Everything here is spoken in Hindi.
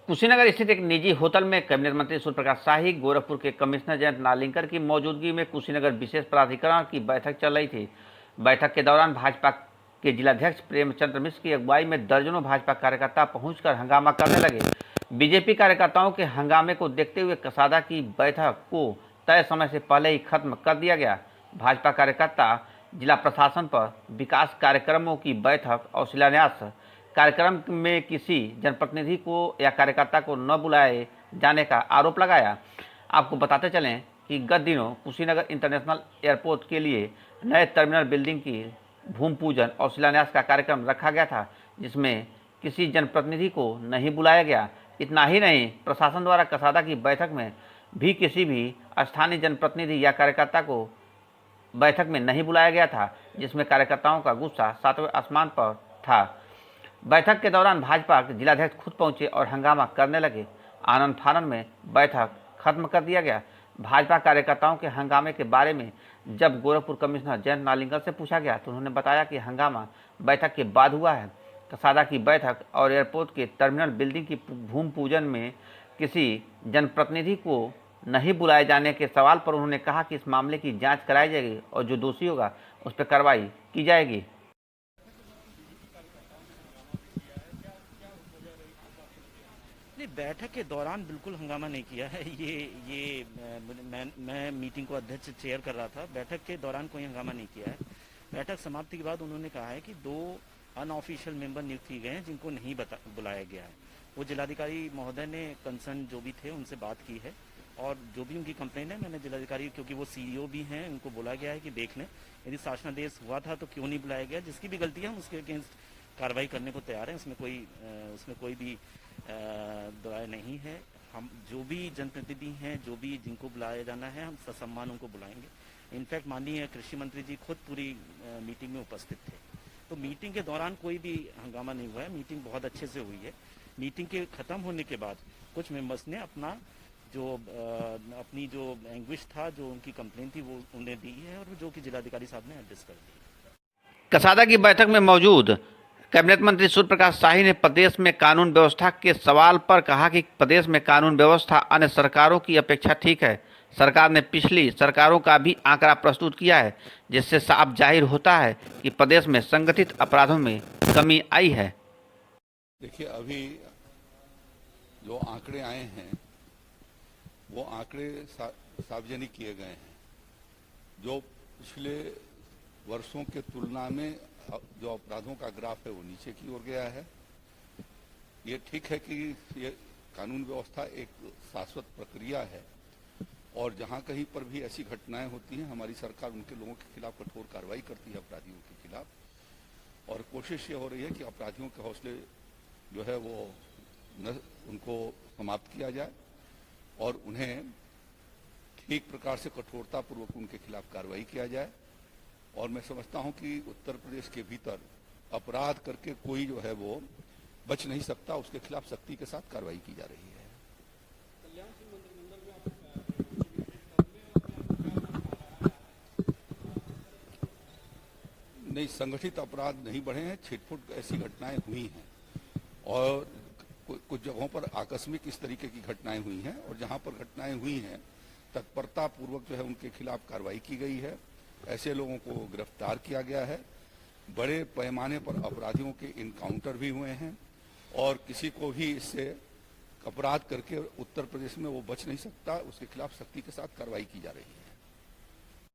कुशीनगर स्थित एक निजी होटल में कैबिनेट मंत्री सूर्य प्रकाश शाही, गोरखपुर के कमिश्नर जयंत नार्लिकर की मौजूदगी में कुशीनगर विशेष प्राधिकरण की बैठक चल रही थी। बैठक के दौरान भाजपा के जिलाध्यक्ष प्रेमचंद्र मिश्र की अगुवाई में दर्जनों भाजपा कार्यकर्ता पहुंचकर हंगामा करने लगे। बीजेपी कार्यकर्ताओं के हंगामे को देखते हुए कसादा की बैठक को तय समय से पहले ही खत्म कर दिया गया। भाजपा कार्यकर्ता जिला प्रशासन पर विकास कार्यक्रमों की बैठक और शिलान्यास कार्यक्रम में किसी जनप्रतिनिधि को या कार्यकर्ता को न बुलाए जाने का आरोप लगाया। आपको बताते चलें कि गत दिनों कुशीनगर इंटरनेशनल एयरपोर्ट के लिए नए टर्मिनल बिल्डिंग की भूमि पूजन और शिलान्यास का कार्यक्रम रखा गया था, जिसमें किसी जनप्रतिनिधि को नहीं बुलाया गया। इतना ही नहीं, प्रशासन द्वारा कसादा की बैठक में भी किसी भी स्थानीय जनप्रतिनिधि या कार्यकर्ता को बैठक में नहीं बुलाया गया था, जिसमें कार्यकर्ताओं का गुस्सा सातवें आसमान पर था। बैठक के दौरान भाजपा के जिलाध्यक्ष खुद पहुंचे और हंगामा करने लगे। आनंद फानन में बैठक खत्म कर दिया गया। भाजपा कार्यकर्ताओं के हंगामे के बारे में जब गोरखपुर कमिश्नर जयंत नार्लिकर से पूछा गया तो उन्होंने बताया कि हंगामा बैठक के बाद हुआ है। कसादा की बैठक और एयरपोर्ट के टर्मिनल बिल्डिंग की भूमि पूजन में किसी जनप्रतिनिधि को नहीं बुलाए जाने के सवाल पर उन्होंने कहा कि इस मामले की जांच कराई जाएगी और जो दोषी होगा उस पर कार्रवाई की जाएगी। नहीं, बैठक के दौरान बिल्कुल हंगामा नहीं किया है। ये मैं मीटिंग को अध्यक्ष चेयर कर रहा था। बैठक के दौरान कोई हंगामा नहीं किया है। बैठक समाप्ति के बाद उन्होंने कहा है कि 2 अनऑफिशियल मेंबर नियुक्त किए गए हैं जिनको नहीं बुलाया गया है। वो जिलाधिकारी महोदय ने कंसर्न जो भी थे उनसे बात की है और जो भी उनकी कंप्लेन है मैंने जिलाधिकारी, क्योंकि वो सीईओ भी हैं, उनको बोला गया है कि देख लें यदि शासनादेश हुआ था तो क्यों नहीं बुलाया गया। जिसकी भी गलती है हम उसके अगेंस्ट कार्रवाई करने को तैयार हैं। उसमें कोई भी दुराय नहीं है। हम जो भी जनप्रतिनिधि हैं, जो भी जिनको बुलाया जाना है, हम ससम्मान उनको बुलाएंगे। इनफैक्ट माननीय कृषि मंत्री जी खुद पूरी मीटिंग में उपस्थित थे। तो मीटिंग के दौरान कोई भी हंगामा नहीं हुआ है। मीटिंग बहुत अच्छे से हुई है। मीटिंग के खत्म होने के बाद कुछ मेंबर्स ने अपनी जो एंग्विश था, जो उनकी कंप्लेन थी, वो उन्हें दी है और जो कि जिलाधिकारी साहब ने एड्रेस कर दी। कसादा की बैठक में मौजूद कैबिनेट मंत्री सूर्य प्रकाश शाही ने प्रदेश में कानून व्यवस्था के सवाल पर कहा कि प्रदेश में कानून व्यवस्था अन्य सरकारों की अपेक्षा ठीक है। सरकार ने पिछली सरकारों का भी आंकड़ा प्रस्तुत किया है, जिससे साफ जाहिर होता है कि प्रदेश में संगठित अपराधों में कमी आई है। देखिए, अभी जो आंकड़े आए हैं वो आंकड़े सार्वजनिक किए गए हैं। जो पिछले वर्षों के तुलना में जो अपराधों का ग्राफ है वो नीचे की ओर गया है। ये ठीक है कि ये कानून व्यवस्था एक शाश्वत प्रक्रिया है और जहां कहीं पर भी ऐसी घटनाएं होती हैं हमारी सरकार उनके लोगों के खिलाफ कठोर कार्रवाई करती है, अपराधियों के खिलाफ। और कोशिश ये हो रही है कि अपराधियों के हौसले जो है वो उनको समाप्त किया जाए और उन्हें ठीक प्रकार से कठोरतापूर्वक उनके खिलाफ कार्रवाई किया जाए। और मैं समझता हूं कि उत्तर प्रदेश के भीतर अपराध करके कोई जो है वो बच नहीं सकता, उसके खिलाफ सख्ती के साथ कार्रवाई की जा रही है। नहीं, संगठित अपराध नहीं बढ़े हैं, छिटपुट ऐसी घटनाएं हुई हैं और कुछ जगहों पर आकस्मिक इस तरीके की घटनाएं हुई हैं और जहां पर घटनाएं हुई हैं तत्परता पूर्वक जो है उनके खिलाफ कार्रवाई की गई है। ऐसे लोगों को गिरफ्तार किया गया है। बड़े पैमाने पर अपराधियों के इनकाउंटर भी हुए हैं और किसी को भी इससे अपराध करके उत्तर प्रदेश में वो बच नहीं सकता, उसके खिलाफ सख्ती के साथ कार्रवाई की जा रही है।